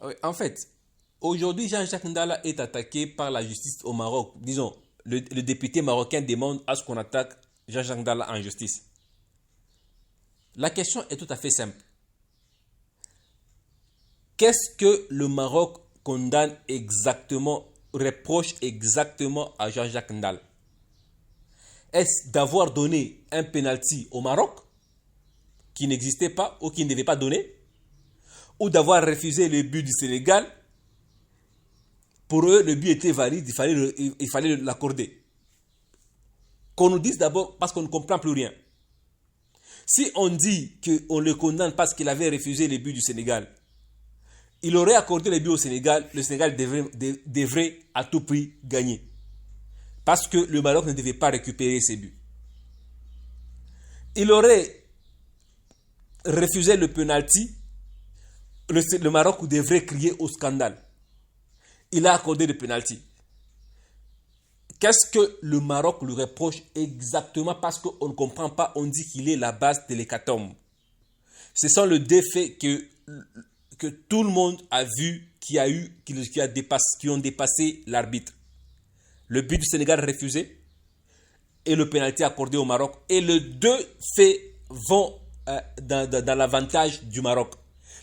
Oui, en fait, aujourd'hui, Jean-Jacques Ndala est attaqué par la justice au Maroc. Disons, le député marocain demande à ce qu'on attaque Jean-Jacques Ndala en justice. La question est tout à fait simple. Qu'est-ce que le Maroc condamne exactement, reproche exactement à Jean-Jacques Ndala? Est-ce d'avoir donné un penalty au Maroc qui n'existait pas ou qui ne devait pas donner? Ou d'avoir refusé le but du Sénégal? Pour eux, le but était valide, il fallait l'accorder. Qu'on nous dise d'abord parce qu'on ne comprend plus rien. Si on dit qu'on le condamne parce qu'il avait refusé le but du Sénégal, il aurait accordé le but au Sénégal, le Sénégal devrait à tout prix gagner. Parce que le Maroc ne devait pas récupérer ses buts. Il aurait refusé le penalty, le Maroc devrait crier au scandale. Il a accordé le penalty. Qu'est-ce que le Maroc lui reproche exactement? Parce qu'on ne comprend pas, on dit qu'il est la base de l'hécatombe. Ce sont les deux faits que tout le monde a vu qui ont dépassé l'arbitre. Le but du Sénégal refusé et le pénalty accordé au Maroc. Et les deux faits vont dans l'avantage du Maroc.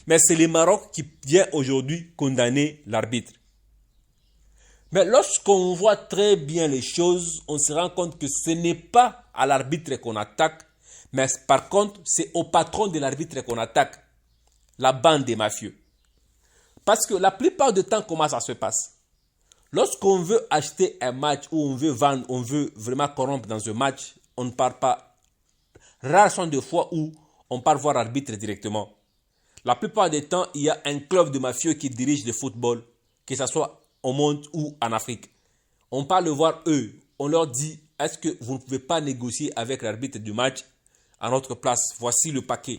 Mais c'est le Maroc qui vient aujourd'hui condamner l'arbitre. Mais lorsqu'on voit très bien les choses, on se rend compte que ce n'est pas à l'arbitre qu'on attaque, mais par contre, c'est au patron de l'arbitre qu'on attaque, la bande des mafieux. Parce que la plupart du temps, comment ça se passe? Lorsqu'on veut acheter un match ou on veut vendre, on veut vraiment corrompre dans un match, on ne part pas. Rares sont des fois où on part voir l'arbitre directement. La plupart des temps, il y a un club de mafieux qui dirige le football, que ce soit au monde ou en Afrique. On part le voir eux. On leur dit, est-ce que vous ne pouvez pas négocier avec l'arbitre du match à notre place? Voici le paquet.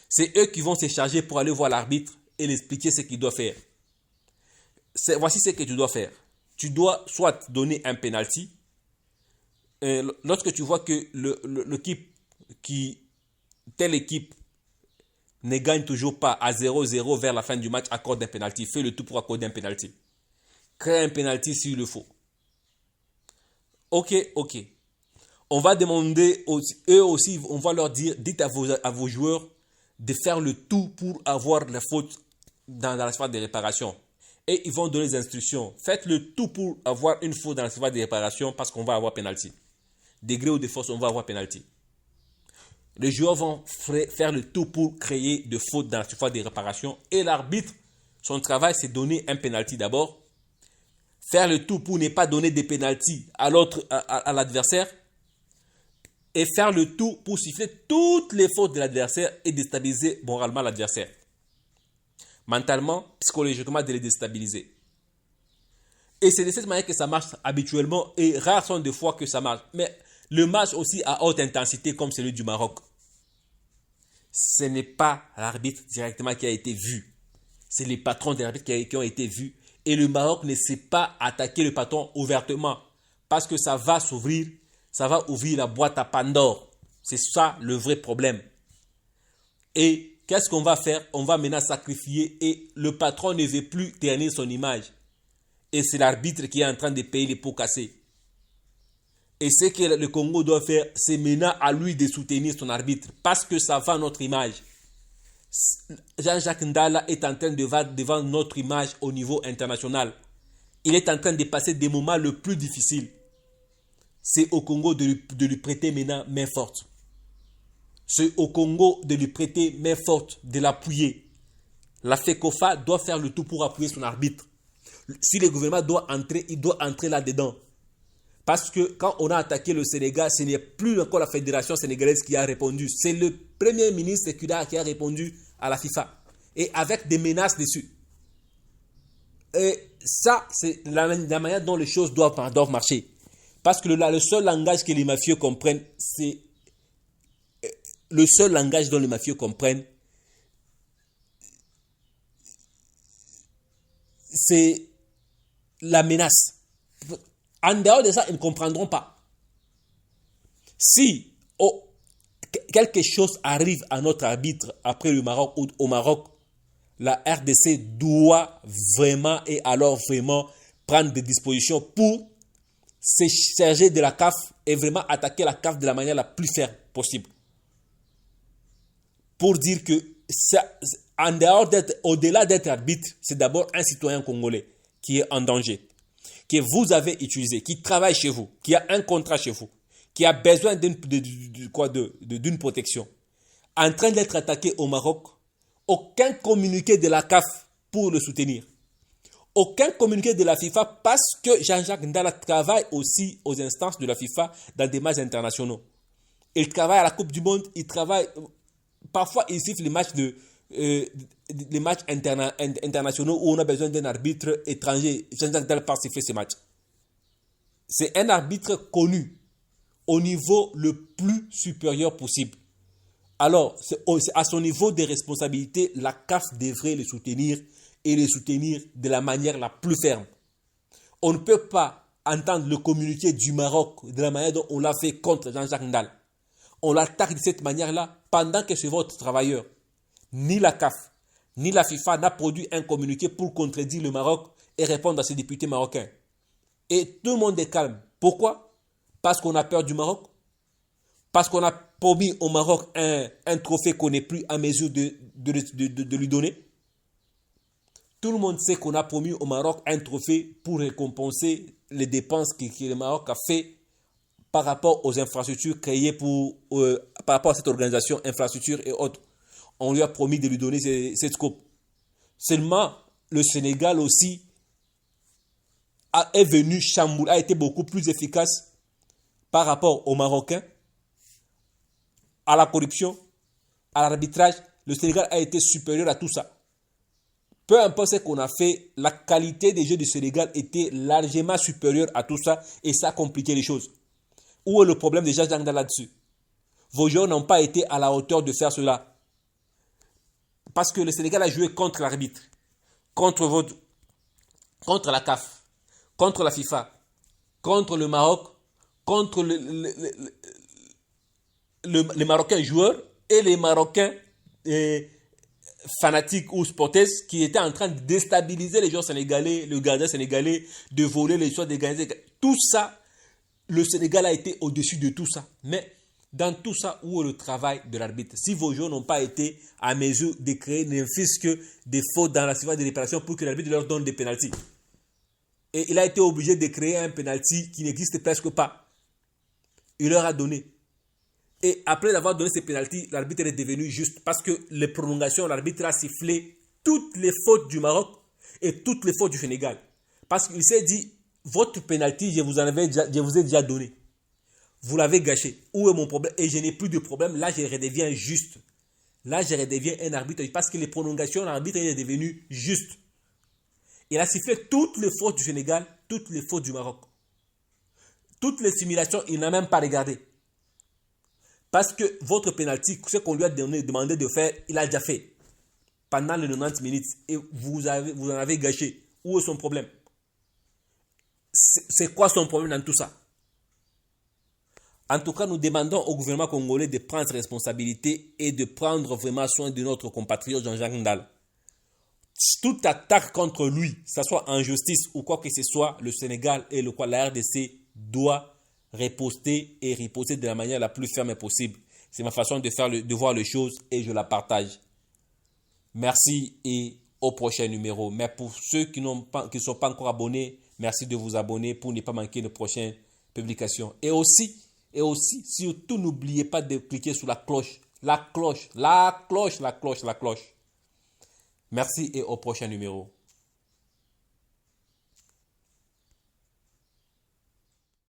C'est eux qui vont se charger pour aller voir l'arbitre et lui expliquer ce qu'il doit faire. Voici ce que tu dois faire. Tu dois soit donner un penalty. Lorsque tu vois que telle équipe ne gagne toujours pas à 0-0 vers la fin du match, accorde un penalty. Fais le tout pour accorder un penalty. Crée un penalty s'il le faut. Ok. On va demander, eux aussi, on va leur dire, dites à vos joueurs de faire le tout pour avoir la faute dans la phase de réparation. Et ils vont donner des instructions. Faites le tout pour avoir une faute dans la phase de réparation parce qu'on va avoir penalty. Degré ou de force, on va avoir penalty. Les joueurs vont faire le tout pour créer de fautes dans la phase de réparation. Et l'arbitre, son travail, c'est donner un penalty d'abord. Faire le tout pour ne pas donner de penalty à l'adversaire. Et faire le tout pour siffler toutes les fautes de l'adversaire et déstabiliser moralement l'adversaire. Mentalement, psychologiquement, de les déstabiliser. Et c'est de cette manière que ça marche habituellement et rares sont des fois que ça marche. Mais le match aussi à haute intensité comme celui du Maroc, ce n'est pas l'arbitre directement qui a été vu. C'est les patrons de l'arbitre qui ont été vus. Et le Maroc ne sait pas attaquer le patron ouvertement parce que ça va ouvrir la boîte à Pandore. C'est ça le vrai problème. Et qu'est-ce qu'on va faire? On va maintenant sacrifier et le patron ne veut plus ternir son image. Et c'est l'arbitre qui est en train de payer les pots cassés. Et ce que le Congo doit faire, c'est maintenant à lui de soutenir son arbitre parce que ça va notre image. Jean-Jacques Ndala est en train de vendre notre image au niveau international. Il est en train de passer des moments les plus difficiles. C'est au Congo de lui prêter maintenant main forte. C'est au Congo de lui prêter main forte, de l'appuyer. La FECOFA doit faire le tout pour appuyer son arbitre. Si le gouvernement doit entrer, il doit entrer là-dedans. Parce que quand on a attaqué le Sénégal, ce n'est plus encore la fédération sénégalaise qui a répondu. C'est le premier ministre qui a répondu à la FIFA. Et avec des menaces dessus. Et ça, c'est la manière dont les choses doivent marcher. Parce que le seul langage que les mafieux comprennent, c'est... Le seul langage dont les mafieux comprennent, c'est la menace. En dehors de ça, ils ne comprendront pas. Si quelque chose arrive à notre arbitre après le Maroc ou au Maroc, la RDC doit vraiment et alors vraiment prendre des dispositions pour se charger de la CAF et vraiment attaquer la CAF de la manière la plus ferme possible. Pour dire que ça, en dehors d'être, au-delà d'être arbitre, c'est d'abord un citoyen congolais qui est en danger, que vous avez utilisé, qui travaille chez vous, qui a un contrat chez vous, qui a besoin d'une protection, en train d'être attaqué au Maroc. Aucun communiqué de la CAF pour le soutenir. Aucun communiqué de la FIFA parce que Jean-Jacques Ndala travaille aussi aux instances de la FIFA dans des matchs internationaux. Il travaille à la Coupe du Monde, il travaille... Parfois, il siffle les matchs, les matchs internationaux où on a besoin d'un arbitre étranger. Jean-Jacques Ndala part siffler ces matchs. C'est un arbitre connu au niveau le plus supérieur possible. Alors, c'est à son niveau de responsabilité, la CAF devrait le soutenir et le soutenir de la manière la plus ferme. On ne peut pas entendre le communiqué du Maroc de la manière dont on l'a fait contre Jean-Jacques Ndala. On l'attaque de cette manière-là pendant que c'est votre travailleur. Ni la CAF, ni la FIFA n'a produit un communiqué pour contredire le Maroc et répondre à ses députés marocains. Et tout le monde est calme. Pourquoi? Parce qu'on a peur du Maroc? Parce qu'on a promis au Maroc un trophée qu'on n'est plus à mesure de lui donner. Tout le monde sait qu'on a promis au Maroc un trophée pour récompenser les dépenses que le Maroc a fait par rapport aux infrastructures créées par rapport à cette organisation, infrastructures et autres. On lui a promis de lui donner cette coupe. Seulement, le Sénégal aussi est venu chambouler, a été beaucoup plus efficace par rapport aux Marocains, à la corruption, à l'arbitrage. Le Sénégal a été supérieur à tout ça. Peu importe ce qu'on a fait, la qualité des jeux du Sénégal était largement supérieure à tout ça et ça a compliqué les choses. Où est le problème de Jean-Jacques Ndala là-dessus? Vos joueurs n'ont pas été à la hauteur de faire cela. Parce que le Sénégal a joué contre l'arbitre, contre la CAF, contre la FIFA, contre le Maroc, contre les Marocains joueurs et les Marocains fanatiques ou sportifs qui étaient en train de déstabiliser les joueurs sénégalais, le gardien sénégalais, de voler les joueurs des gardiens. Tout ça, le Sénégal a été au-dessus de tout ça. Mais dans tout ça, où est le travail de l'arbitre? Si vos joueurs n'ont pas été à mesure de créer ne fût-ce que des fautes dans la surface de réparation pour que l'arbitre leur donne des pénaltys. Et il a été obligé de créer un pénalty qui n'existe presque pas. Il leur a donné. Et après avoir donné ces pénaltys, l'arbitre est devenu juste parce que les prolongations, l'arbitre a sifflé toutes les fautes du Maroc et toutes les fautes du Sénégal. Parce qu'il s'est dit, votre pénalty, je vous ai déjà donné. Vous l'avez gâché. Où est mon problème? Et je n'ai plus de problème. Là, je redeviens juste. Là, je redeviens un arbitre. Parce que les prolongations, l'arbitre est devenu juste. Il a sifflé toutes les fautes du Sénégal, toutes les fautes du Maroc. Toutes les simulations, il n'a même pas regardé. Parce que votre pénalty, ce qu'on lui a demandé de faire, il a déjà fait. Pendant les 90 minutes. Et vous en avez gâché. Où est son problème? C'est quoi son problème dans tout ça? En tout cas, nous demandons au gouvernement congolais de prendre ses responsabilités et de prendre vraiment soin de notre compatriote Jean-Jacques Ndala. Toute attaque contre lui, que ce soit en justice ou quoi que ce soit, le Sénégal et la RDC doit riposter et riposter de la manière la plus ferme possible. C'est ma façon de voir les choses et je la partage. Merci et au prochain numéro. Mais pour ceux qui ne sont pas encore abonnés, merci de vous abonner pour ne pas manquer de prochaines publications. Et aussi, surtout n'oubliez pas de cliquer sur la cloche. La cloche. Merci et au prochain numéro.